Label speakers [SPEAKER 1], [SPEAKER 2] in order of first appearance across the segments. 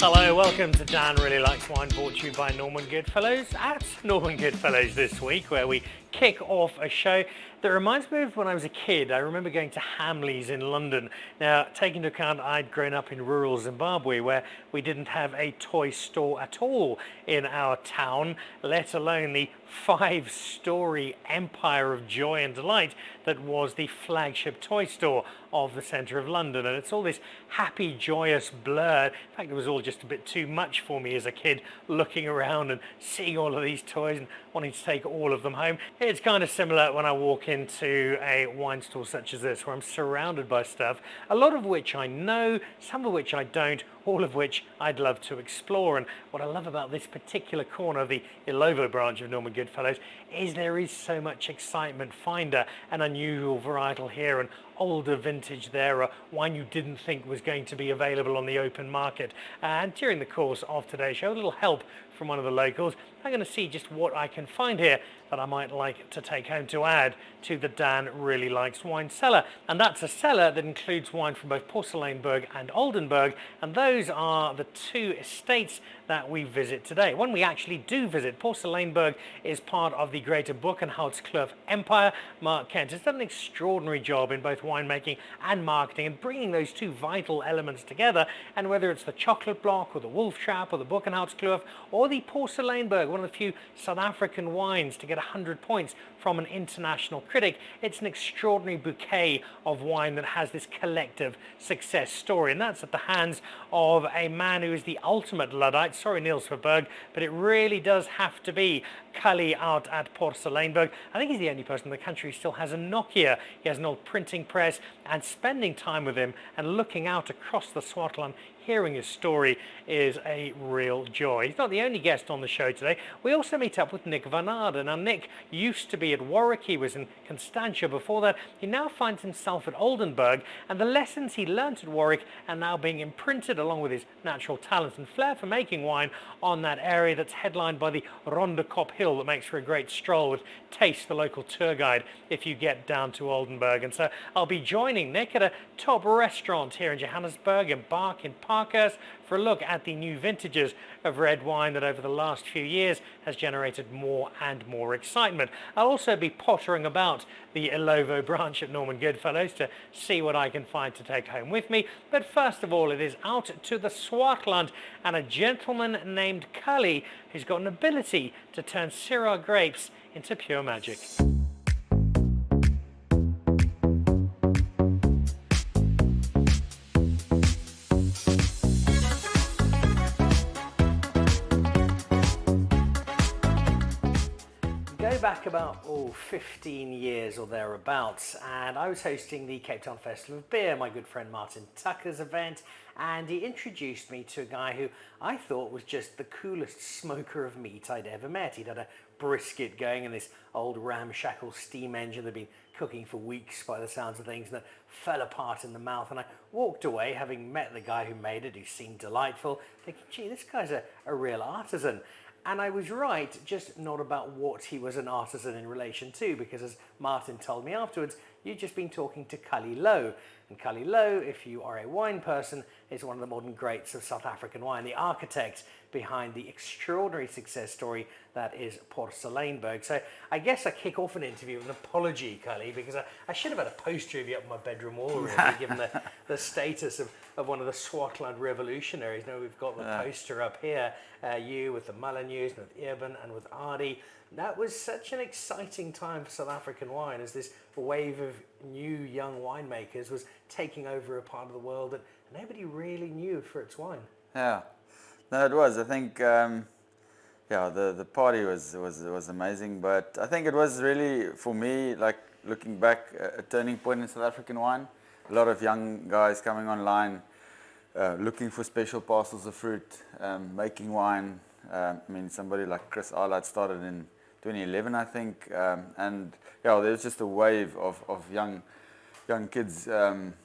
[SPEAKER 1] Hello, welcome to Dan Really Likes Wine, brought to you by Norman Goodfellows at Norman Goodfellows this week, where we kick off a show that reminds me of when I was a kid. I remember going to Hamley's in London. Now, taking into account I'd grown up in rural Zimbabwe, where we didn't have a toy store at all in our town, let alone the 5-story empire of joy and delight that was the flagship toy store of the centre of London. And it's all this happy, joyous blur. In fact, it was all just a bit too much for me as a kid, looking around and seeing all of these toys and wanting to take all of them home. It's kind of similar when I walk into a wine store such as this, where I'm surrounded by stuff, a lot of which I know, some of which I don't, all of which I'd love to explore. And what I love about this particular corner of the Ilovo branch of Norman Goodfellows is there is so much excitement. Find an unusual varietal here, and older vintage there, a wine you didn't think was going to be available on the open market. And during the course of today's show, a little help from one of the locals, I'm going to see just what I can find here that I might like to take home to add to the Dan Really Likes Wine cellar. And that's a cellar that includes wine from both Porseleinberg and Oldenburg, and those are the two estates that we visit today. When we actually do visit, Porseleinberg is part of the greater Buchenholzkloof empire. Mark Kent has done an extraordinary job in both winemaking and marketing and bringing those two vital elements together. And whether it's the chocolate block or the wolf trap or the Buchenholzkloof or the Porseleinberg, one of the few South African wines to get 100 points from an international critic, it's an extraordinary bouquet of wine that has this collective success story. And that's at the hands of a man who is the ultimate Luddite. Sorry, Niels Verberg, but it really does have to be Callie out at Porseleinberg. I think he's the only person in the country who still has a Nokia. He has an old printing press, and spending time with him and looking out across the Swartland, hearing his story is a real joy. He's not the only guest on the show today. We also meet up with Nic van Aarde. Now, Nic used to be at Warwick. He was in Constantia before that. He now finds himself at Oldenburg, and the lessons he learnt at Warwick are now being imprinted, along with his natural talent and flair for making wine, on that area that's headlined by the Ronde Kop Hill that makes for a great stroll with Taste, the local tour guide, if you get down to Oldenburg. And so I'll be joining Nic at a top restaurant here in Johannesburg, Embark in Parkhurst, for a look at the new vintages of red wine that over the last few years has generated more and more excitement. I'll also be pottering about the Ilovo branch at Norman Goodfellows to see what I can find to take home with me. But first of all, it is out to the Swartland and a gentleman named Callie who's got an ability to turn syrah grapes into pure magic. Back about 15 years or thereabouts, and I was hosting the Cape Town Festival of Beer, my good friend Martin Tucker's event, and he introduced me to a guy who I thought was just the coolest smoker of meat I'd ever met. He'd had a brisket going in this old ramshackle steam engine that had been cooking for weeks by the sounds of things, and that fell apart in the mouth. And I walked away, having met the guy who made it, who seemed delightful, thinking, gee, this guy's a real artisan. And I was right, just not about what he was an artisan in relation to, because as Martin told me afterwards, you'd just been talking to Callie Louw. And Callie Louw, if you are a wine person, is one of the modern greats of South African wine, the architect behind the extraordinary success story that is Porseleinberg. So I guess I kick off an interview with an apology, Callie, because I should have had a poster of you up on my bedroom wall, really, given the status of one of the Swartland revolutionaries. Now we've got the poster up here, you with the Molyneux, with Eben and with Aarde. That was such an exciting time for South African wine, as this wave of new young winemakers was taking over a part of the world that nobody really knew for its wine.
[SPEAKER 2] Yeah, no, it was. I think, the party was amazing, but I think it was really, for me, like looking back, a turning point in South African wine. A lot of young guys coming online, looking for special parcels of fruit, making wine. I mean, somebody like Chris Arlott started in 2011, I think, and there's just a wave of young kids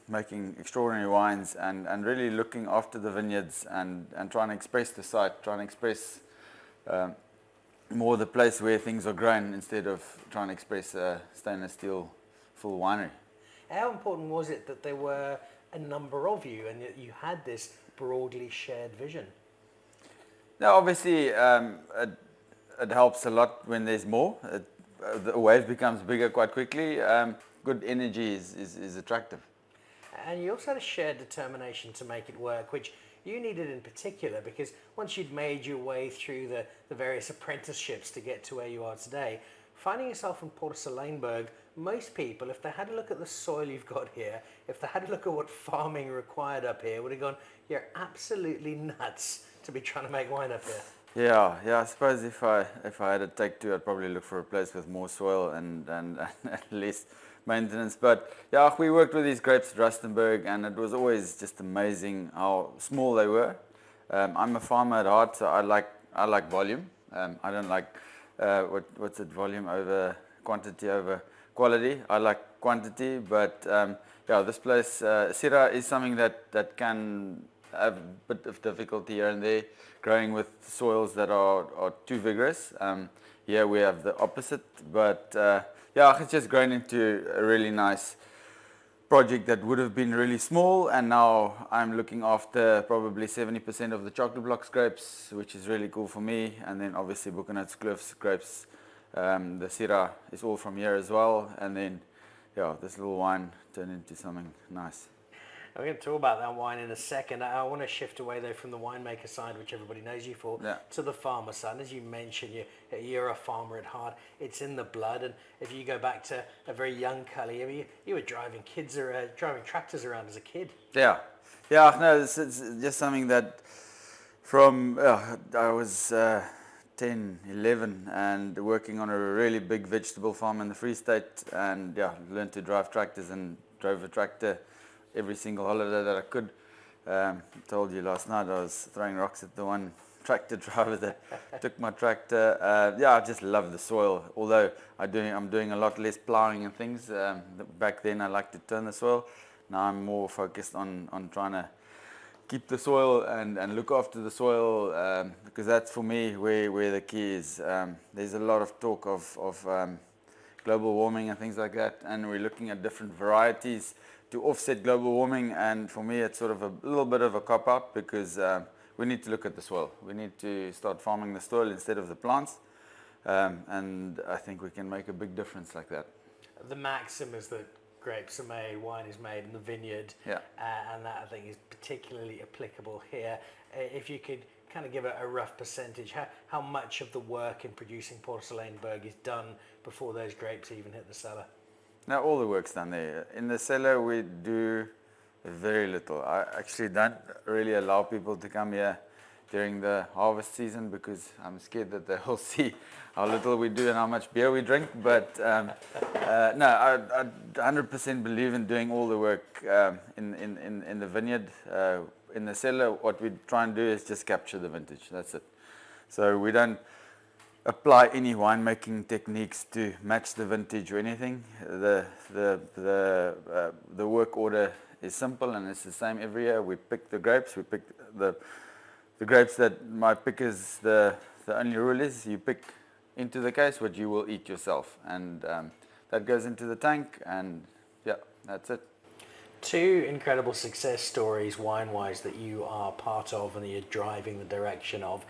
[SPEAKER 2] making extraordinary wines and really looking after the vineyards and trying to express the site, trying to express more the place where things are grown instead of trying to express a stainless steel full winery.
[SPEAKER 1] How important was it that there were a number of you and that you had this broadly shared vision?
[SPEAKER 2] Now, obviously, it helps a lot when there's more. The wave becomes bigger quite quickly. Good energy is attractive.
[SPEAKER 1] And you also had a shared determination to make it work, which you needed in particular because once you'd made your way through the various apprenticeships to get to where you are today, finding yourself in Porseleinberg, most people, if they had a look at the soil you've got here, if they had a look at what farming required up here, would have gone, you're absolutely nuts to be trying to make wine up here.
[SPEAKER 2] Yeah. I suppose if I had to take two, I'd probably look for a place with more soil and less maintenance. But yeah, we worked with these grapes at Rustenburg, and it was always just amazing how small they were. I'm a farmer at heart, so I like volume. I don't like what's it, volume over quantity over quality. I like quantity, but yeah, this place syrah is something that can have a bit of difficulty here and there growing with soils that are too vigorous. Here we have the opposite, but yeah, it's just grown into a really nice project that would have been really small, and now I'm looking after probably 70% of the chocolate blocks grapes, which is really cool for me. And then obviously Buchanan's Cliffs grapes, the syrah is all from here as well. And then yeah, this little wine turned into something nice.
[SPEAKER 1] We're going to talk about that wine in a second. I want to shift away though from the winemaker side, which everybody knows you for,
[SPEAKER 2] Yeah.
[SPEAKER 1] to the farmer side. And as you mentioned, you're a farmer at heart. It's in the blood. And if you go back to a very young Callie, you were driving driving tractors around as a kid.
[SPEAKER 2] Yeah. No, it's just something that from I was 10, 11, and working on a really big vegetable farm in the Free State, and yeah, learned to drive tractors and drove a tractor every single holiday that I could. Told you last night I was throwing rocks at the one tractor driver that took my tractor. Yeah, I just love the soil. Although I'm doing a lot less plowing and things. Back then I liked to turn the soil. Now I'm more focused on trying to keep the soil and look after the soil, because that's for me where the key is. There's a lot of talk of global warming and things like that, and we're looking at different varieties to offset global warming, and for me it's sort of a little bit of a cop-out because we need to look at the soil. We need to start farming the soil instead of the plants, and I think we can make a big difference like that.
[SPEAKER 1] The maxim is that grapes are made, wine is made in the vineyard,
[SPEAKER 2] Yeah.
[SPEAKER 1] And that I think is particularly applicable here. If you could kind of give a rough percentage, how much of the work in producing Porseleinberg is done before those grapes even hit the cellar?
[SPEAKER 2] Now all the work's done there. In the cellar we do very little. I actually don't really allow people to come here during the harvest season because I'm scared that they will see how little we do and how much beer we drink. But no, I 100% believe in doing all the work in the vineyard. In the cellar, what we try and do is just capture the vintage. That's it. So we don't apply any winemaking techniques to match the vintage or anything. The work order is simple and it's the same every year. We pick the grapes. We pick the grapes that my pickers, the only rule is you pick into the case what you will eat yourself, and that goes into the tank, and yeah, that's it.
[SPEAKER 1] Two incredible success stories wine-wise that you are part of and that you're driving the direction of.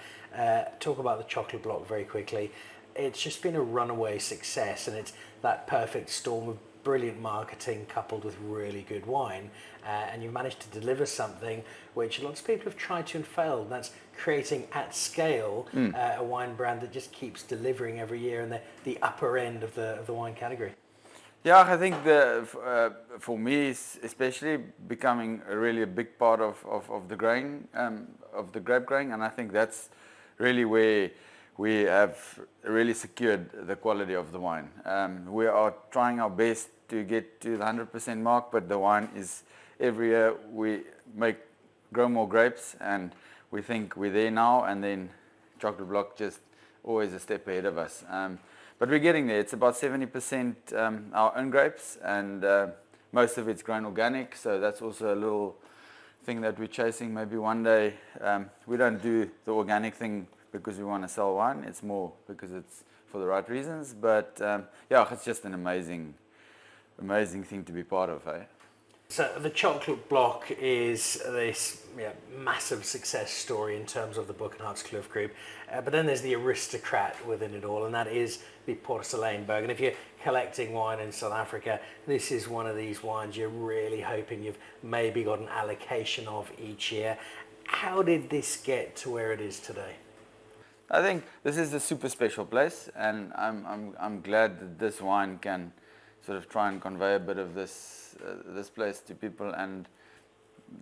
[SPEAKER 1] Talk about the chocolate block very quickly. It's just been a runaway success, and it's that perfect storm of brilliant marketing coupled with really good wine, and you've managed to deliver something which lots of people have tried to and failed, and that's creating at scale a wine brand that just keeps delivering every year in the upper end of the wine category.
[SPEAKER 2] Yeah, I think for me, especially becoming really a big part of the growing, of the grape growing, and I think that's really where we have really secured the quality of the wine. We are trying our best to get to the 100% mark, but the wine is every year we grow more grapes, and we think we're there now, and then chocolate block just always a step ahead of us. But we're getting there. It's about 70% our own grapes, and most of it's grown organic, so that's also a little thing that we're chasing. Maybe one day we don't do the organic thing because we want to sell wine. It's more because it's for the right reasons. But yeah, it's just an amazing thing to be part of.
[SPEAKER 1] So the chocolate block is this massive success story in terms of the Boek and Hartskloof group, but then there's the aristocrat within it all, and that is the Porseleinberg. And if you're collecting wine in South Africa, this is one of these wines you're really hoping you've maybe got an allocation of each year. How did this get to where it is today?
[SPEAKER 2] I think this is a super special place, and I'm glad that this wine can sort of try and convey a bit of this place to people, and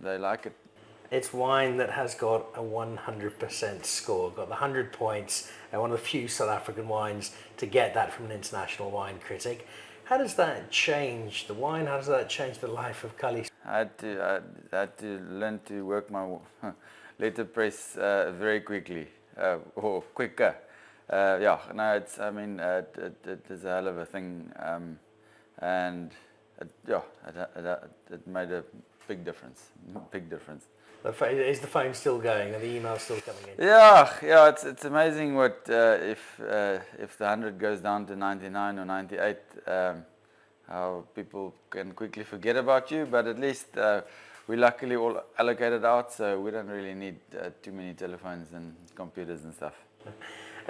[SPEAKER 2] they like it.
[SPEAKER 1] It's wine that has got a 100% score, got the 100 points, and one of the few South African wines to get that from an international wine critic. How does that change the wine? How does that change the life of Callie?
[SPEAKER 2] I had to learn to work my letterpress very quickly, or quicker. It is a hell of a thing, and it made a big difference. Big difference.
[SPEAKER 1] Is the phone still going? Are the emails still coming in?
[SPEAKER 2] Yeah. It's amazing what if the 100 goes down to 99 or 98, how people can quickly forget about you. But at least we luckily all allocated out, so we don't really need too many telephones and computers and stuff.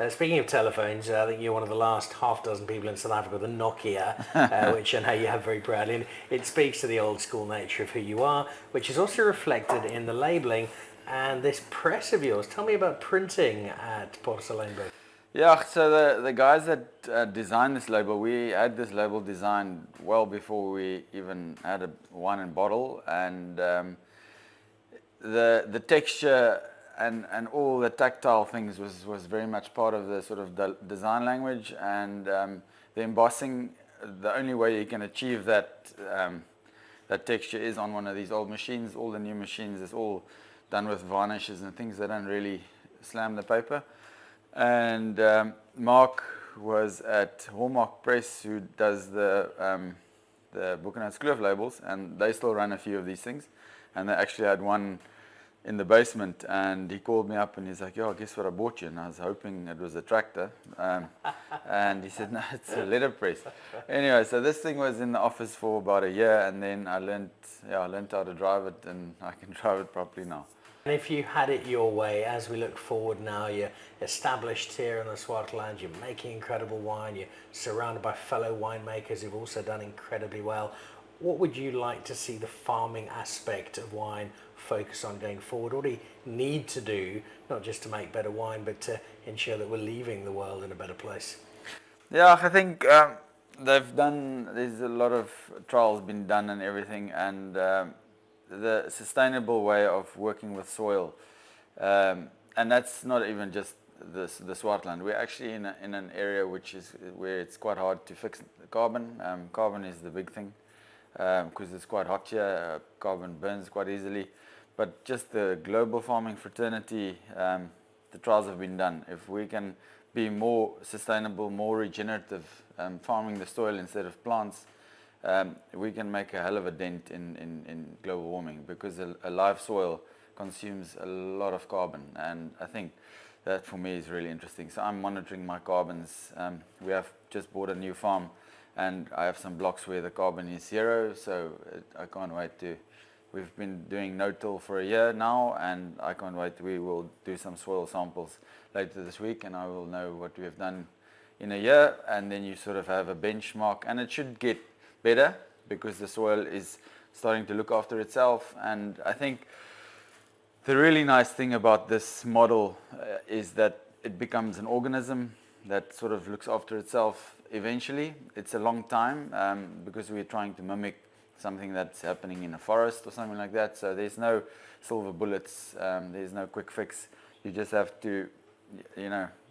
[SPEAKER 1] Speaking of telephones, I think you're one of the last half dozen people in South Africa with a Nokia, which I know you have very proudly. And it speaks to the old school nature of who you are, which is also reflected in the labelling and this press of yours. Tell me about printing at Porseleinberg.
[SPEAKER 2] Yeah, so the guys that designed this label, we had this label designed well before we even had a wine and bottle, and the texture and all the tactile things was very much part of the sort of design language, and the embossing. The only way you can achieve that texture is on one of these old machines. All the new machines is all done with varnishes and things that don't really slam the paper. And Mark was at Hallmark Press, who does the Boek and Hartskloof labels, and they still run a few of these things, and they actually had one in the basement, and he called me up and he's like, "Yo, guess what I bought you?" And I was hoping it was a tractor, and he said, "No, it's a letterpress." Anyway, so this thing was in the office for about a year, and then I learned how to drive it, and I can drive it properly now.
[SPEAKER 1] And if you had it your way, as we look forward now, you're established here in the Swartland, you're making incredible wine, you're surrounded by fellow winemakers who've also done incredibly well. What would you like to see the farming aspect of wine focus on going forward? What do you need to do, not just to make better wine, but to ensure that we're leaving the world in a better place?
[SPEAKER 2] Yeah, I think there's a lot of trials been done and everything, and the sustainable way of working with soil, and that's not even just the Swartland. We're actually in an area where it's quite hard to fix the carbon. Carbon is the big thing, because it's quite hot here. Carbon burns quite easily. But just the global farming fraternity, the trials have been done. If we can be more sustainable, more regenerative, farming the soil instead of plants, we can make a hell of a dent in global warming, because a live soil consumes a lot of carbon, and I think that for me is really interesting. So I'm monitoring my carbons. We have just bought a new farm, and I have some blocks where the carbon is 0, so I can't wait to. We've been doing no-till for a year now, and I can't wait. We will do some soil samples later this week, and I will know what we have done in a year, and then you sort of have a benchmark, and it should get better because the soil is starting to look after itself. And I think the really nice thing about this model is that it becomes an organism that sort of looks after itself eventually. It's a long time, because we're trying to mimic something that's happening in a forest or something like that. So there's no silver bullets, there's no quick fix. You just have to,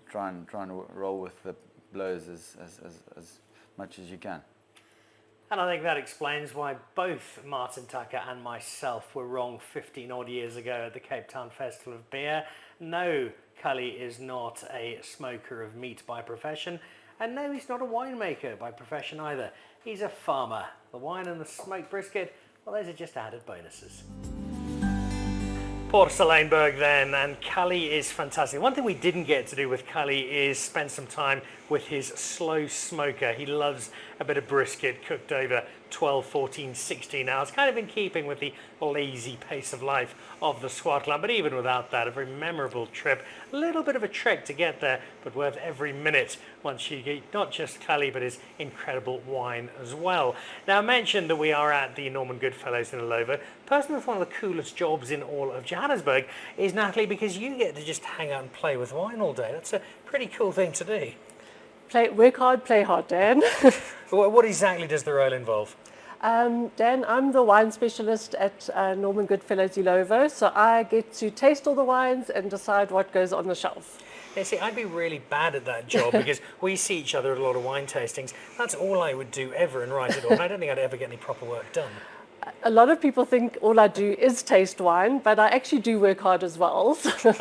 [SPEAKER 2] try and roll with the blows as much as you can.
[SPEAKER 1] And I think that explains why both Martin Tucker and myself were wrong 15 odd years ago at the Cape Town Festival of Beer. No, Callie is not a smoker of meat by profession, and no, he's not a winemaker by profession either. He's a farmer. The wine and the smoked brisket, well, those are just added bonuses. Porseleinberg then, and Callie is fantastic. One thing we didn't get to do with Callie is spend some time with his slow smoker. He loves a bit of brisket cooked over 12, 14, 16 hours, kind of in keeping with the lazy pace of life of the Swartland. But even without that, a very memorable trip. A little bit of a trek to get there, but worth every minute once you get not just Callie, but his incredible wine as well. Now, I mentioned that we are at the Norman Goodfellows in Oldenburg. Person with one of the coolest jobs in all of Johannesburg is Natalie, because you get to just hang out and play with wine all day. That's a pretty cool thing to do.
[SPEAKER 3] Work hard, play hard, Dan.
[SPEAKER 1] What exactly does the role involve?
[SPEAKER 3] Dan, I'm the wine specialist at Norman Goodfellows Ilovo, so I get to taste all the wines and decide what goes on the shelf.
[SPEAKER 1] Yeah, see, I'd be really bad at that job because we see each other at a lot of wine tastings. That's all I would do ever and write it all. And I don't think I'd ever get any proper work done.
[SPEAKER 3] A lot of people think all I do is taste wine, but I actually do work hard as well.
[SPEAKER 1] Well,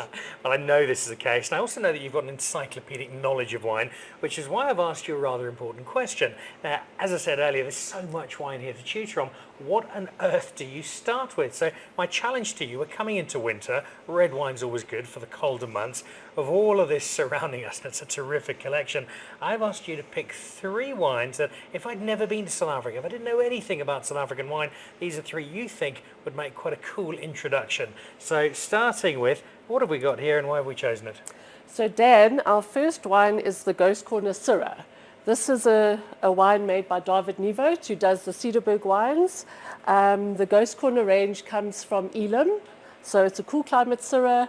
[SPEAKER 1] I know this is the case, and I also know that you've got an encyclopedic knowledge of wine, which is why I've asked you a rather important question. Now, as I said earlier, there's so much wine here to choose from. What on earth do you start with? So my challenge to you, we're coming into winter, red wine's always good for the colder months. Of all of this surrounding us, it's a terrific collection. I've asked you to pick 3 wines that, if I'd never been to South Africa, if I didn't know anything about South African wine, these are 3 you think would make quite a cool introduction. So starting with, what have we got here and why have we chosen it?
[SPEAKER 3] So Dan, our first wine is the Ghost Corner Syrah. This is a wine made by David Nieuwoud, who does the Cederberg wines. The Ghost Corner range comes from Elim, so it's a cool climate Syrah,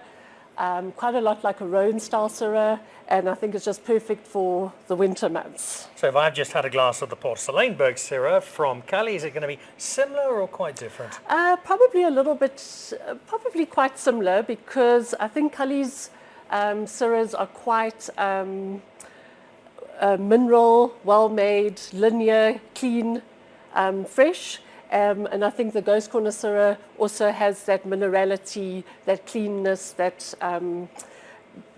[SPEAKER 3] quite a lot like a Rhone-style Syrah, and I think it's just perfect for the winter months.
[SPEAKER 1] So if I've just had a glass of the Porseleinberg Syrah from Callie, is it going to be similar or quite different?
[SPEAKER 3] Probably a little bit, probably quite similar, because I think Callie's Syrahs are quite mineral, well-made, linear, clean, fresh. And I think the Ghost Corner Syrah also has that minerality, that cleanness, that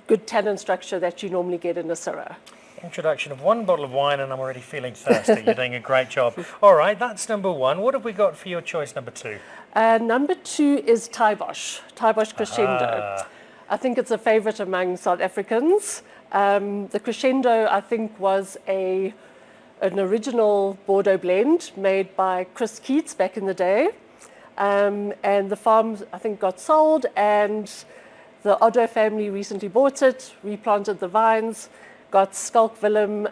[SPEAKER 3] good tannin structure that you normally get in a Syrah.
[SPEAKER 1] Introduction of 1 bottle of wine and I'm already feeling thirsty. You're doing a great job. All right, that's number 1. What have we got for your choice number 2?
[SPEAKER 3] Number 2 is Thai-Bosch Crescendo. I think it's a favorite among South Africans. The Crescendo, I think, was an original Bordeaux blend made by Chris Keats back in the day. And the farm, I think, got sold, and the Otto family recently bought it, replanted the vines, got Skalk Willem,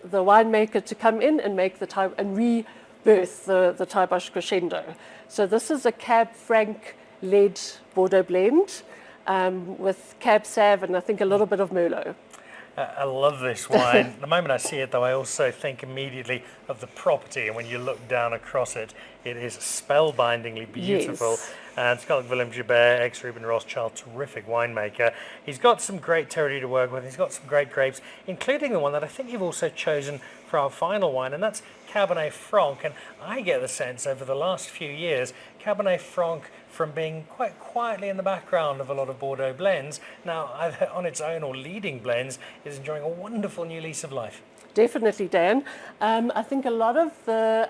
[SPEAKER 3] the winemaker, to come in and make and rebirth the Thai-Bosch Crescendo. So this is a Cab Franc led Bordeaux blend with Cab Sav and I think a little bit of Merlot.
[SPEAKER 1] I love this wine. The moment I see it, though, I also think immediately of the property, and when you look down across it, it is spellbindingly beautiful.
[SPEAKER 3] Yes.
[SPEAKER 1] And Skalk Willem Joubert, ex-Ruben Rothschild, terrific winemaker. He's got some great territory to work with. He's got some great grapes, including the one that I think you've also chosen for our final wine, and that's Cabernet Franc. And I get the sense over the last few years, Cabernet Franc, from being quite quietly in the background of a lot of Bordeaux blends, now either on its own or leading blends, is enjoying a wonderful new lease of life.
[SPEAKER 3] Definitely, Dan. I think a lot of the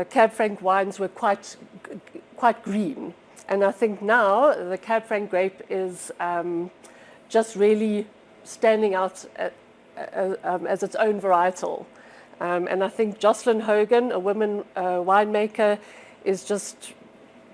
[SPEAKER 3] Cab Franc wines were quite green, and I think now the Cab Franc grape is just really standing out as its own varietal. And I think Jocelyn Hogan, a woman winemaker, is just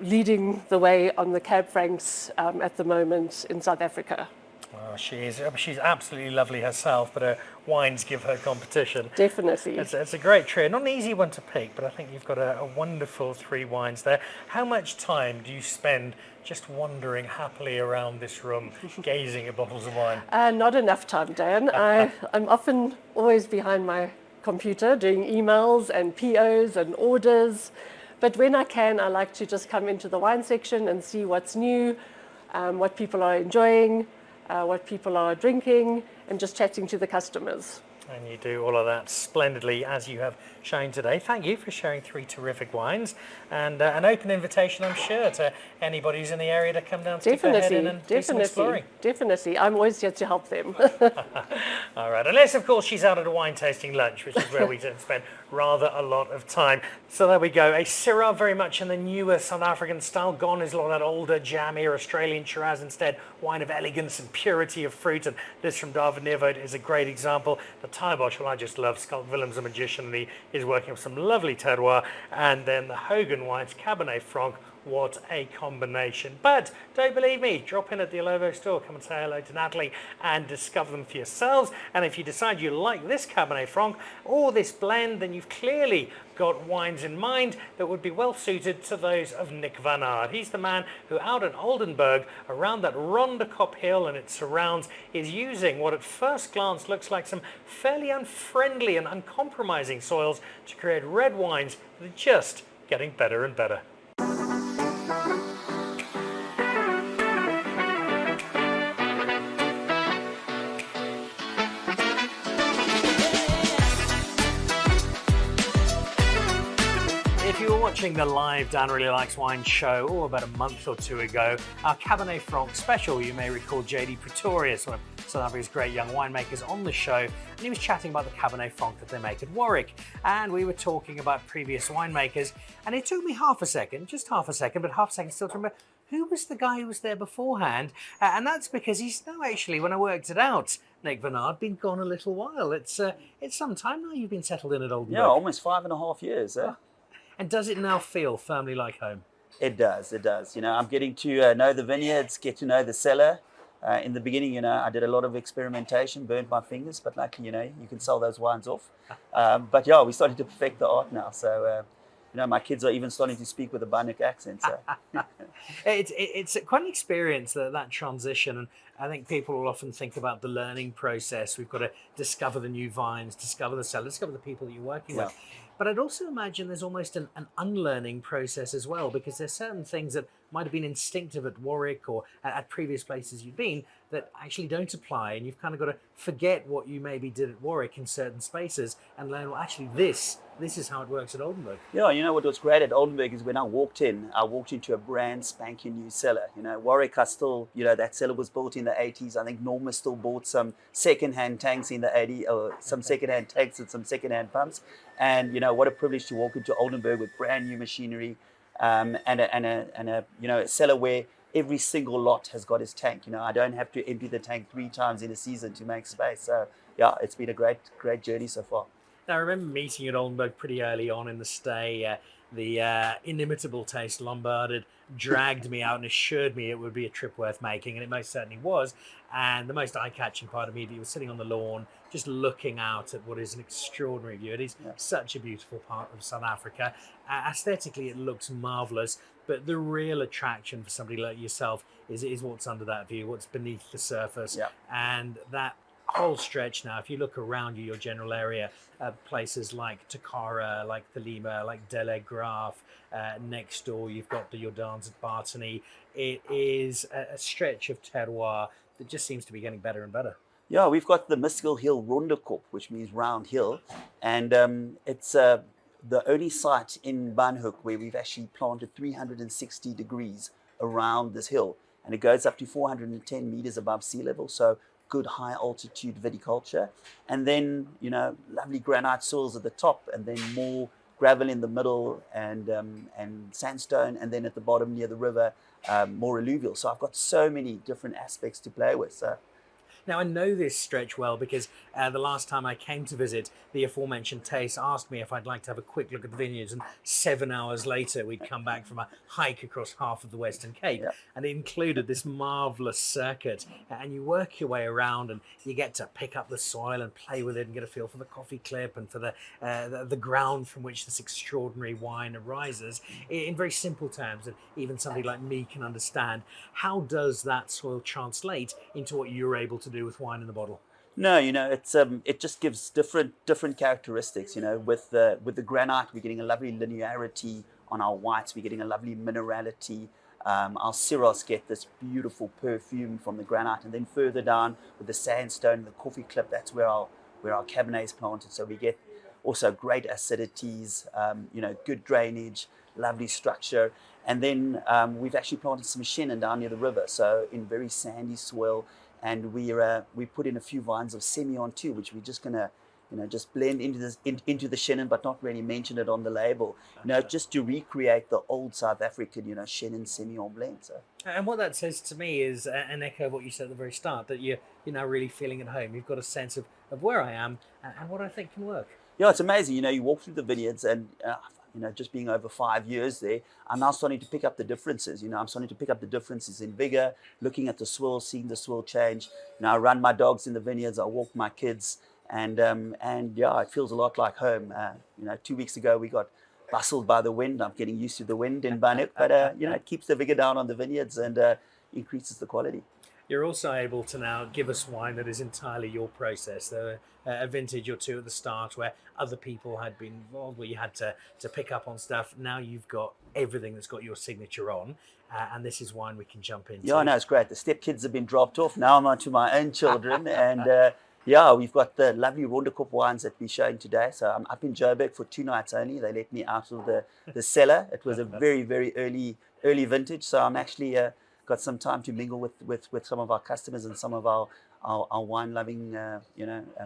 [SPEAKER 3] leading the way on the Cab Francs at the moment in South Africa.
[SPEAKER 1] Oh, she's absolutely lovely herself, but her wines give her competition.
[SPEAKER 3] Definitely.
[SPEAKER 1] It's a great trio. Not an easy one to pick, but I think you've got a wonderful 3 wines there. How much time do you spend just wandering happily around this room, gazing at bottles of wine?
[SPEAKER 3] Not enough time, Dan. I'm often always behind my computer doing emails and POs and orders. But when I can, I like to just come into the wine section and see what's new, what people are enjoying, what people are drinking, and just chatting to the customers.
[SPEAKER 1] And you do all of that splendidly, as you have shown today. Thank you for sharing 3 terrific wines, and an open invitation, I'm sure, to anybody who's in the area to come down, stick their head in and do some exploring.
[SPEAKER 3] Definitely. I'm always here to help them.
[SPEAKER 1] All right, unless of course she's out at a wine tasting lunch, which is where we spend rather a lot of time. So there we go, a Syrah very much in the newer South African style. Gone is a lot of that older, jammier Australian Shiraz. Instead, wine of elegance and purity of fruit, and this from David Neervoet is a great example. The Tybosch, well, I just love. Schalk Willem's a magician, and he is working with some lovely terroir. And then the Hogan wines, Cabernet Franc. What a combination. But don't believe me, drop in at the Alovo store, come and say hello to Natalie and discover them for yourselves. And if you decide you like this Cabernet Franc or this blend, then you've clearly got wines in mind that would be well suited to those of Nic van Aarde. He's the man who out at Oldenburg, around that Rondekop hill and its surrounds, is using what at first glance looks like some fairly unfriendly and uncompromising soils to create red wines that are just getting better and better. If you were watching the live Dan Really Likes Wine show about a month or 2 ago, our Cabernet Franc special, you may recall JD Pretorius, one of South Africa's great young winemakers, on the show, and he was chatting about the Cabernet Franc that they make at Warwick. And we were talking about previous winemakers, and it took me half a second, just half a second, but half a second still to remember who was the guy who was there beforehand. And that's because he's now actually, when I worked it out, Nic van Aarde, been gone a little while. It's some time now you've been settled in at Oldenburg.
[SPEAKER 4] Yeah, almost 5.5 years.
[SPEAKER 1] And does it now feel firmly like home?
[SPEAKER 4] It does, it does. You know, I'm getting to know the vineyards, get to know the cellar. In the beginning, you know, I did a lot of experimentation, burnt my fingers, but luckily, you know, you can sell those wines off. But yeah, we're starting to perfect the art now. So, you know, my kids are even starting to speak with a Bannock accent. So.
[SPEAKER 1] It's quite an experience, that transition. And I think people will often think about the learning process. We've got to discover the new vines, discover the cellar, discover the people that you're working with. But I'd also imagine there's almost an unlearning process as well, because there's certain things that might have been instinctive at Warwick or at previous places you've been that actually don't apply, and you've kind of got to forget what you maybe did at Warwick in certain spaces and learn, well, actually this is how it works at Oldenburg.
[SPEAKER 4] Yeah, you know what was great at Oldenburg is when I walked into a brand spanking new cellar. You know, Warwick, I still, you know, that cellar was built in the 80s. I think Norma still bought some second-hand tanks in the 80s, or some second-hand tanks and some second-hand pumps. And, you know, what a privilege to walk into Oldenburg with brand new machinery, and a you know, a cellar where every single lot has got its tank. You know, I don't have to empty the tank 3 times in a season to make space. So yeah, it's been a great journey so far.
[SPEAKER 1] Now, I remember meeting you at Oldenburg pretty early on in the stay. The inimitable taste Lombard had dragged me out and assured me it would be a trip worth making, and it most certainly was. And the most eye-catching part immediately was sitting on the lawn, just looking out at what is an extraordinary view. It is such a beautiful part of South Africa. Aesthetically, it looks marvellous, but the real attraction for somebody like yourself is what's under that view, what's beneath the surface. And that whole stretch now, if you look around you, your general area, places like Takara, like Thelema, like Delegraaf, next door you've got the Jordans at Bartony. It is a stretch of terroir that just seems to be getting better and better.
[SPEAKER 4] Yeah, we've got the mystical hill Rondekop, which means round hill, and it's the only site in Banhoek where we've actually planted 360 degrees around this hill, and it goes up to 410 meters above sea level, so good high altitude viticulture. And then, you know, lovely granite soils at the top, and then more gravel in the middle, and sandstone, and then at the bottom near the river, more alluvial. So I've got so many different aspects to play with. So
[SPEAKER 1] Now, I know this stretch well because the last time I came to visit, the aforementioned Tace asked me if I'd like to have a quick look at the vineyards, and 7 hours later we'd come back from a hike across half of the Western Cape, and it included this marvellous circuit, and you work your way around and you get to pick up the soil and play with it and get a feel for the coffee clip and for the ground from which this extraordinary wine arises in very simple terms that even somebody like me can understand. How does that soil translate into what you're able to do with wine in the bottle?
[SPEAKER 4] No, you know, it's it just gives different characteristics. You know, with the granite, we're getting a lovely linearity on our whites. We're getting a lovely minerality. Our syrahs get this beautiful perfume from the granite, and then further down with the sandstone, the coffee clip, that's where our where our cabernet is planted. So we get also great acidities, good drainage, lovely structure. And then we've actually planted some Chenin down near the river, so in very sandy soil. And we put in a few vines of Semillon too, which we're just gonna just blend into into the Chenin, but not really mention it on the label. Just to recreate the old South African, Chenin Semillon blend. So.
[SPEAKER 1] And what that says to me is an echo of what you said at the very start, that you're now really feeling at home. You've got a sense of where I am and what I think can work.
[SPEAKER 4] Yeah, it's amazing. You walk through the vineyards and, just being over 5 years there, I'm now starting to pick up the differences. I'm starting to pick up the differences in vigor, looking at the swirl, seeing the swirl change. I run my dogs in the vineyards, I walk my kids, and yeah, it feels a lot like home. 2 weeks ago we got bustled by the wind. I'm getting used to the wind in Bannock, but it keeps the vigor down on the vineyards and increases the quality.
[SPEAKER 1] You're also able to now give us wine that is entirely your process. There were a vintage or two at the start where other people had been involved, where you had to pick up on stuff. Now you've got everything that's got your signature on, and this is wine we can jump into.
[SPEAKER 4] Yeah, no, it's great. The stepkids have been dropped off. Now I'm on to my own children, and yeah, we've got the lovely Rondekop wines that we're showing today. So I'm up in Joburg for 2 nights only. They let me out of the cellar. It was a very, very early vintage, so I'm actually got some time to mingle with some of our customers and some of our wine-loving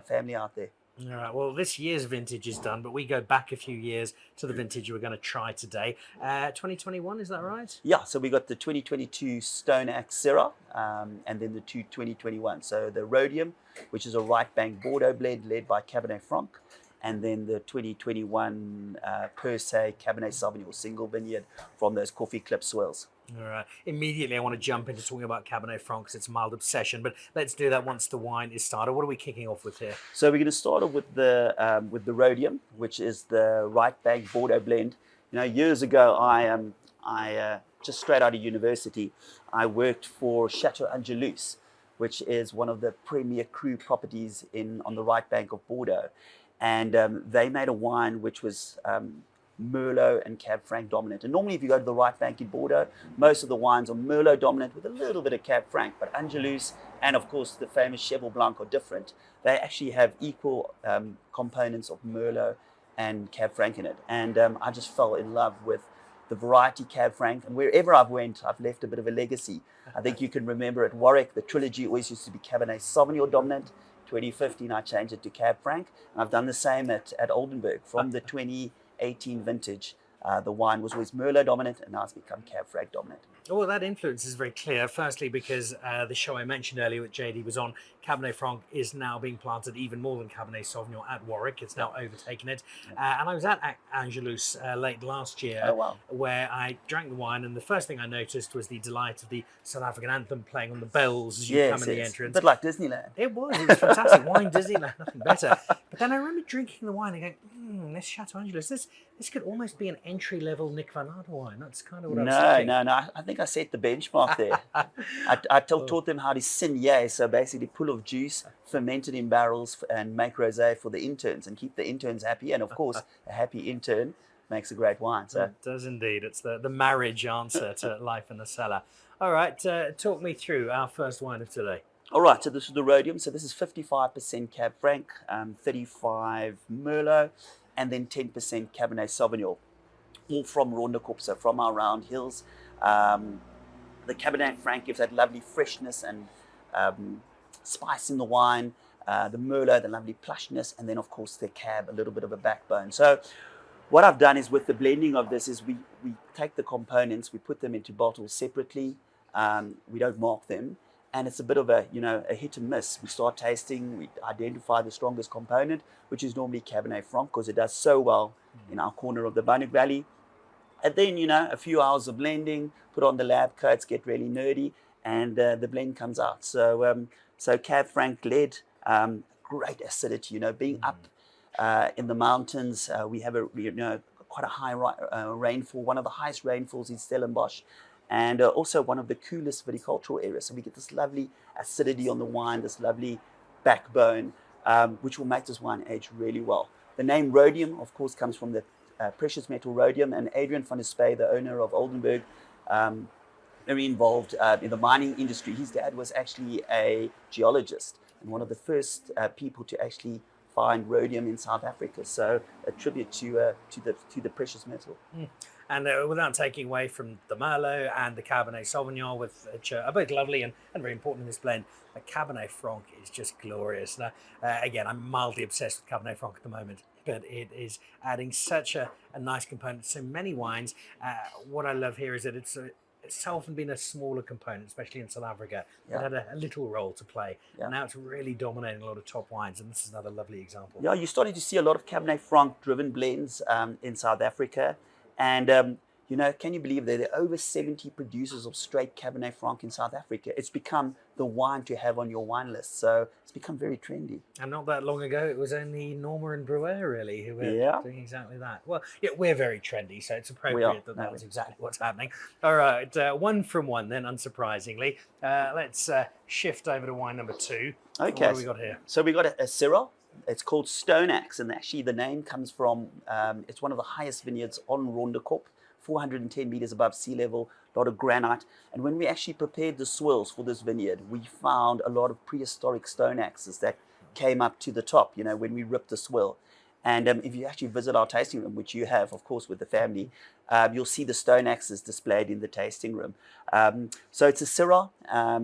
[SPEAKER 4] family out there.
[SPEAKER 1] All right, well, this year's vintage is done, but we go back a few years to the vintage we're going to try today. 2021, is that right?
[SPEAKER 4] Yeah, so we got the 2022 Stone Axe Syrah, and then the 2021. So the Rhodium, which is a right bank Bordeaux blend led by Cabernet Franc, and then the 2021 Per Se Cabernet Sauvignon single vineyard from those coffee clip swirls.
[SPEAKER 1] All right. Immediately, I want to jump into talking about Cabernet Franc because it's a mild obsession, but let's do that once the wine is started. What are we kicking off with here?
[SPEAKER 4] So we're going to start off with the Rhodium, which is the right bank Bordeaux blend. Years ago, I just straight out of university, I worked for Chateau Angelus, which is one of the premier cru properties on the right bank of Bordeaux, and they made a wine which was Merlot and Cab Franc dominant. And normally if you go to the right bank in Bordeaux, most of the wines are Merlot dominant with a little bit of Cab Franc, but Angelus and of course the famous Cheval Blanc are different. They actually have equal components of Merlot and Cab Franc in it. And I just fell in love with the variety Cab Franc, and wherever I've went, I've left a bit of a legacy. I think you can remember at Warwick, the trilogy always used to be Cabernet Sauvignon dominant. 2015, I changed it to Cab Franc, and I've done the same at Oldenburg from the 2018 vintage. The wine was always Merlot dominant, and now it's become Cab Franc dominant.
[SPEAKER 1] Well, that influence is very clear. Firstly, because the show I mentioned earlier with JD was on, Cabernet Franc is now being planted even more than Cabernet Sauvignon at Warwick. It's now overtaken it. And I was at Angelus late last year, where I drank the wine, and the first thing I noticed was the delight of the South African anthem playing on the bells as you come in the entrance.
[SPEAKER 4] A bit like Disneyland.
[SPEAKER 1] It was fantastic. Wine Disneyland, nothing better. But then I remember drinking the wine and going, this Chateau Angelus, this could almost be an entry-level Nic van Aarde wine. That's kind of what I was thinking.
[SPEAKER 4] No. I think I set the benchmark there. I taught them how to signer, so basically pull of juice, fermented in barrels, and make rosé for the interns and keep the interns happy. And of course, a happy intern makes a great wine. So
[SPEAKER 1] it does indeed. It's the marriage answer to life in the cellar. All right, talk me through our first wine of today.
[SPEAKER 4] All right, so this is the Rhodium. So this is 55% Cab Franc, 35 Merlot, and then 10% Cabernet Sauvignon, all from Rondekop, so from our round hills. The Cabernet Franc gives that lovely freshness and spice in the wine. The Merlot, the lovely plushness, and then of course the Cab, a little bit of a backbone. So what I've done is with the blending of this is we take the components, we put them into bottles separately. We don't mark them, and it's a bit of a hit and miss. We start tasting, we identify the strongest component, which is normally Cabernet Franc, because it does so well in our corner of the Bannock Valley. And then, a few hours of blending, put on the lab coats, get really nerdy, and the blend comes out. So Cab Franc led, great acidity. Being up in the mountains, we have quite a high rainfall, one of the highest rainfalls in Stellenbosch, and also one of the coolest viticultural areas. So we get this lovely acidity on the wine, this lovely backbone, which will make this wine age really well. The name Rhodium, of course, comes from the precious metal rhodium, and Adrian van der Spey, the owner of Oldenburg, very involved in the mining industry. His dad was actually a geologist and one of the first people to actually find rhodium in South Africa. So a tribute to the precious metal.
[SPEAKER 1] And without taking away from the Merlot and the Cabernet Sauvignon, which are both lovely and very important in this blend, the Cabernet Franc is just glorious. Now, again, I'm mildly obsessed with Cabernet Franc at the moment, but it is adding such a nice component to so many wines. What I love here is that it's often been a smaller component, especially in South Africa.
[SPEAKER 4] Yeah.
[SPEAKER 1] It had a little role to play.
[SPEAKER 4] Yeah.
[SPEAKER 1] And now it's really dominating a lot of top wines, and this is another lovely example.
[SPEAKER 4] Yeah, you're starting to see a lot of Cabernet Franc driven blends in South Africa. And, you know, can you believe that there are over 70 producers of straight Cabernet Franc in South Africa? It's become the wine to have on your wine list. So it's become very trendy.
[SPEAKER 1] And not that long ago, it was only Norma and Brewer, really, who were doing exactly that. Well, yeah, we're very trendy, so it's appropriate that that's exactly what's happening. All right, one from one then, unsurprisingly. Let's shift over to wine number 2.
[SPEAKER 4] Okay.
[SPEAKER 1] What have we got here?
[SPEAKER 4] So we got a Syrah. It's called Stone Axe, and actually the name comes from, it's one of the highest vineyards on Rondekop, 410 meters above sea level, a lot of granite. And when we actually prepared the swirls for this vineyard, we found a lot of prehistoric stone axes that came up to the top, you know, when we ripped the swirl. And if you actually visit our tasting room, which you have, of course, with the family, you'll see the stone axes displayed in the tasting room. So it's a Syrah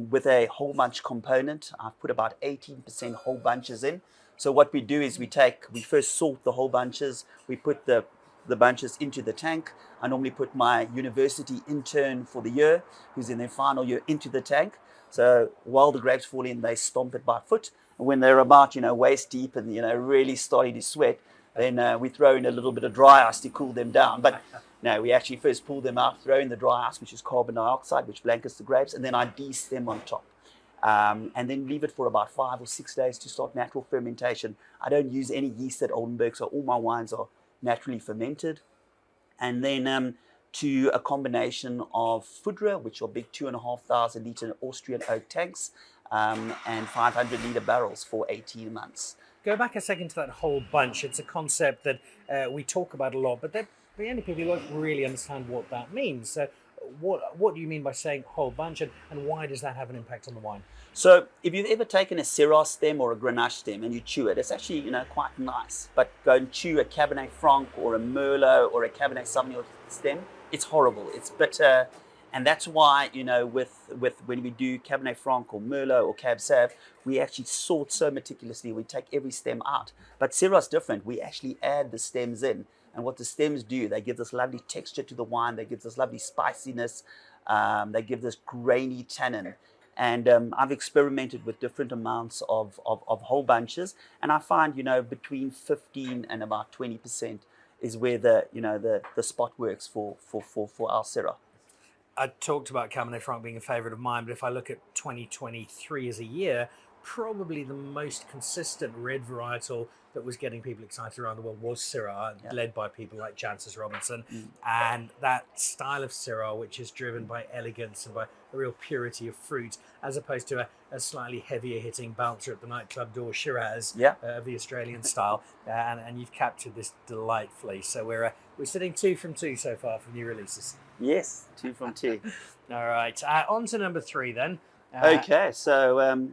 [SPEAKER 4] with a whole bunch component. I've put about 18% whole bunches in. So what we do is we first sort the whole bunches, we put the bunches into the tank. I normally put my university intern for the year, who's in their final year, into the tank. So while the grapes fall in, they stomp it by foot. And when they're about, you know, waist deep and, you know, really starting to sweat, then we throw in a little bit of dry ice to cool them down. But no, we actually first pull them out, throw in the dry ice, which is carbon dioxide, which blankets the grapes, and then I de-stem on top. And then leave it for about 5 or 6 days to start natural fermentation. I don't use any yeast at Oldenburg, so all my wines are naturally fermented. And then to a combination of Fudra, which are big 2,500 litre Austrian oak tanks, and 500 litre barrels for 18 months.
[SPEAKER 1] Go back a second to that whole bunch. It's a concept that we talk about a lot, but the only people who don't really understand what that means. So what do you mean by saying whole bunch, and why does that have an impact on the wine?
[SPEAKER 4] So if you've ever taken a Syrah stem or a Grenache stem and you chew it, it's actually, you know, quite nice. But go and chew a Cabernet Franc or a Merlot or a Cabernet Sauvignon stem, it's horrible. It's bitter. And that's why, you know, with when we do Cabernet Franc or Merlot or Cab Sav, we actually sort so meticulously. We take every stem out. But Syrah's different. We actually add the stems in. And what the stems do, they give this lovely texture to the wine. They give this lovely spiciness. They give this grainy tannin. And I've experimented with different amounts of whole bunches. And I find, you know, between 15 and about 20% is where the spot works for our Syrah.
[SPEAKER 1] I talked about Cabernet Franc being a favourite of mine, but if I look at 2023 as a year, probably the most consistent red varietal that was getting people excited around the world was Syrah, led by people like Jancis Robinson. And that style of Syrah, which is driven by elegance and by a real purity of fruit, as opposed to a slightly heavier hitting bouncer at the nightclub door Shiraz of the Australian style. And you've captured this delightfully. So we're sitting 2 from 2 so far from new releases.
[SPEAKER 4] Yes, 2 from 2.
[SPEAKER 1] All right, on to number 3 then.
[SPEAKER 4] Okay, so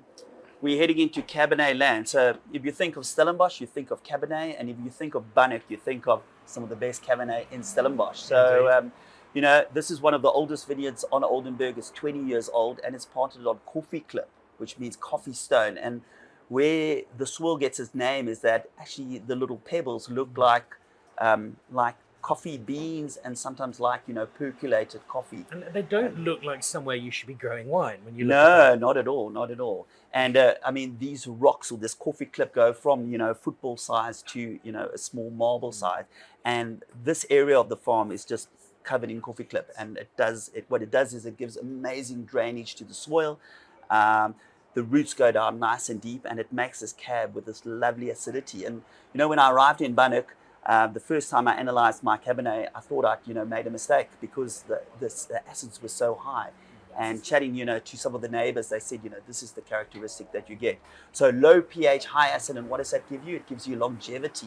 [SPEAKER 4] we're heading into Cabernet land. So if you think of Stellenbosch, you think of Cabernet, and if you think of Bannock, you think of some of the best Cabernet in Stellenbosch. So, you know, this is one of the oldest vineyards on Oldenburg. It's 20 years old, and it's planted on coffee clip, which means coffee stone. And where the swirl gets its name is that actually the little pebbles look like coffee beans and sometimes like, you know, percolated coffee.
[SPEAKER 1] And they don't look like somewhere you should be growing wine when you look
[SPEAKER 4] No,
[SPEAKER 1] at them.
[SPEAKER 4] not at all, not at all. And I mean, these rocks or this coffee clip go from, you know, football size to, you know, a small marble size. And this area of the farm is just covered in coffee clip. And what it does is it gives amazing drainage to the soil. The roots go down nice and deep, and it makes this cab with this lovely acidity. And, you know, when I arrived in Bannock, the first time I analyzed my Cabernet, I thought I'd, you know, made a mistake because the acids were so high. And chatting, you know, to some of the neighbors, they said, you know, this is the characteristic that you get. So low pH, high acid, and what does that give you? It gives you longevity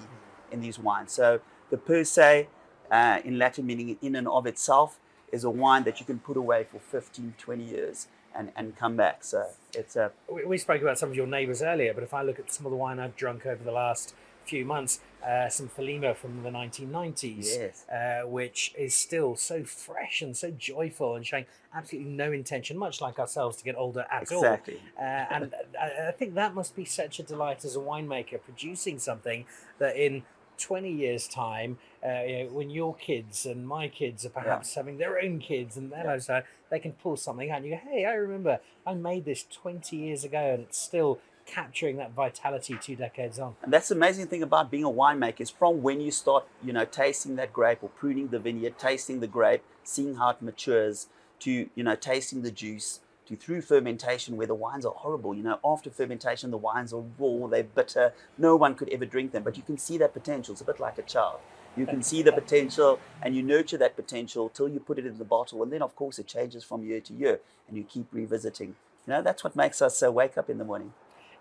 [SPEAKER 4] in these wines. So the per se, in Latin meaning in and of itself, is a wine that you can put away for 15, 20 years. and come back. So it's a
[SPEAKER 1] We spoke about some of your neighbours earlier, but if I look at some of the wine I've drunk over the last few months, some Falima from the 1990s,
[SPEAKER 4] Yes.
[SPEAKER 1] which is still so fresh and so joyful and showing absolutely no intention, much like ourselves, to get older at
[SPEAKER 4] Exactly.
[SPEAKER 1] all. And I think that must be such a delight as a winemaker, producing something that in 20 years' time, when your kids and my kids are perhaps having their own kids and their lives, they can pull something out and you go, hey, I remember I made this 20 years ago and it's still capturing that vitality 2 decades on.
[SPEAKER 4] And that's the amazing thing about being a winemaker is from when you start, tasting that grape or pruning the vineyard, tasting the grape, seeing how it matures, to, tasting the juice, to through fermentation where the wines are horrible. After fermentation, the wines are raw, they're bitter. No one could ever drink them, but you can see that potential. It's a bit like a child. You can see the potential and you nurture that potential till you put it in the bottle. And then, of course, it changes from year to year and you keep revisiting. That's what makes us wake up in the morning.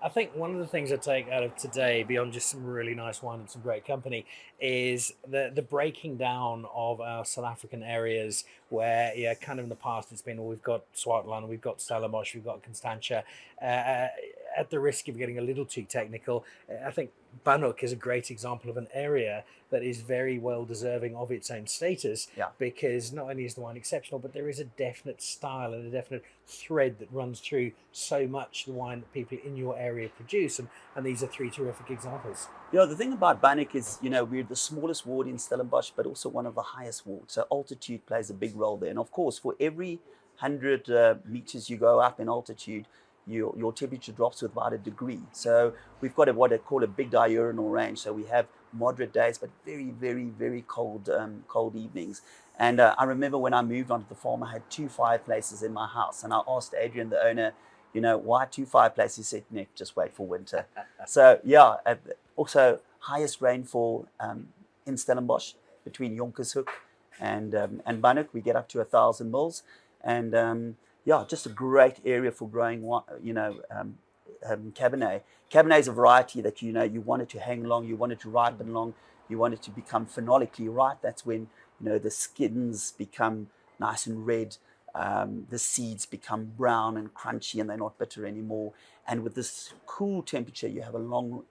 [SPEAKER 1] I think one of the things I take out of today, beyond just some really nice wine and some great company, is the breaking down of our South African areas where, kind of in the past it's been, we've got Swartland, we've got Stellenbosch, we've got Constantia. At the risk of getting a little too technical, I think Banhoek is a great example of an area that is very well deserving of its own status, because not only is the wine exceptional, but there is a definite style and a definite thread that runs through so much the wine that people in your area produce, and these are 3 terrific examples.
[SPEAKER 4] The thing about Banhoek is, we're the smallest ward in Stellenbosch, but also one of the highest wards. So altitude plays a big role there. And of course, for every 100 meters you go up in altitude, your temperature drops with about 1 degree. So we've got what they call a big diurnal range. So we have moderate days, but very, very, very cold evenings. And I remember when I moved onto the farm, I had 2 fireplaces in my house. And I asked Adrian, the owner, why 2 fireplaces? He said, Nick, just wait for winter. So also highest rainfall in Stellenbosch between Jonkershoek and Banhoek. We get up to 1,000 mils. And just a great area for growing, Cabernet. Cabernet is a variety that, you want it to hang long, you want it to ripen long, you want it to become phenolically ripe. That's when, the skins become nice and red, the seeds become brown and crunchy and they're not bitter anymore. And with this cool temperature, you have a long,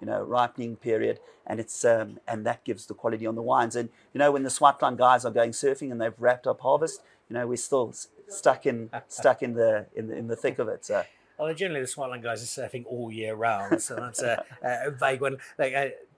[SPEAKER 4] ripening period, and it's and that gives the quality on the wines. And, when the Swartland guys are going surfing and they've wrapped up harvest, we're still stuck in the thick of it. So.
[SPEAKER 1] Well, generally the Swartland guys are surfing all year round, so that's a vague one.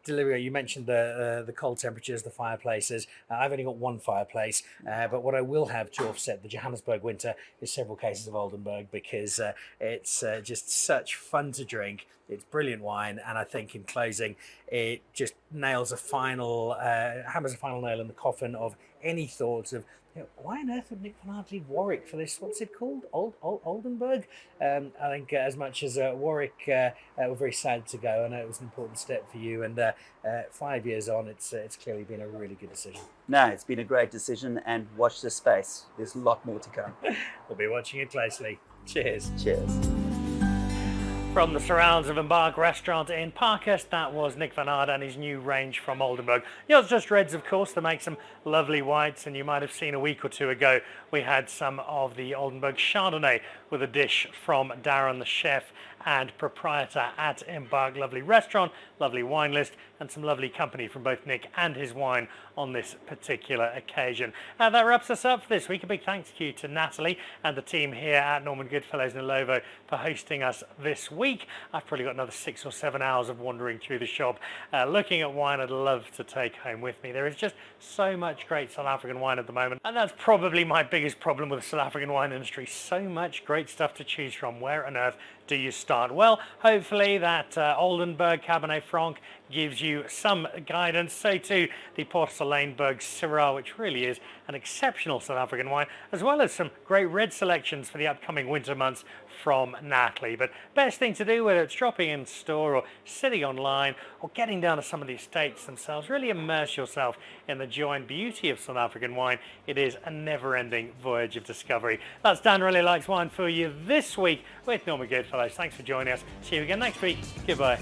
[SPEAKER 1] Delivery, you mentioned the cold temperatures, the fireplaces. I've only got 1 fireplace, but what I will have to offset the Johannesburg winter is several cases of Oldenburg, because it's just such fun to drink. It's brilliant wine, and I think in closing, it just hammers a final nail in the coffin of any thoughts of, why on earth would Nic van Aarde leave Warwick for this? What's it called? Oldenburg? I think as much as Warwick were very sad to go, I know it was an important step for you, and 5 years on, it's clearly been a really good decision.
[SPEAKER 4] No, it's been a great decision, and watch this space. There's a lot more to come.
[SPEAKER 1] We'll be watching it closely. Cheers.
[SPEAKER 4] Cheers.
[SPEAKER 1] From the surrounds of Embark Restaurant in Parkhurst, that was Nic van Aarde and his new range from Oldenburg. It's just reds, of course, that make some lovely whites, and you might have seen a week or 2 ago we had some of the Oldenburg Chardonnay with a dish from Darren, the chef and proprietor at Embark. Lovely restaurant, lovely wine list, and some lovely company from both Nic and his wine on this particular occasion. That wraps us up for this week. A big thanks to you to Natalie and the team here at Norman Goodfellows in Lovo for hosting us this week. I've probably got another 6 or 7 hours of wandering through the shop, looking at wine I'd love to take home with me. There is just so much great South African wine at the moment, and that's probably my biggest problem with the South African wine industry. So much great stuff to choose from. Where on earth do you start? Well, hopefully that Oldenburg Cabernet Franc gives you some guidance. So too the Porseleinberg Syrah, which really is an exceptional South African wine, as well as some great red selections for the upcoming winter months from Natalie. But best thing to do, whether it's dropping in store or sitting online or getting down to some of the estates themselves, really immerse yourself in the joy and beauty of South African wine. It is a never-ending voyage of discovery. That's Dan Really Likes Wine for you this week with Norman Goodfellows. Thanks for joining us. See you again next week. Goodbye.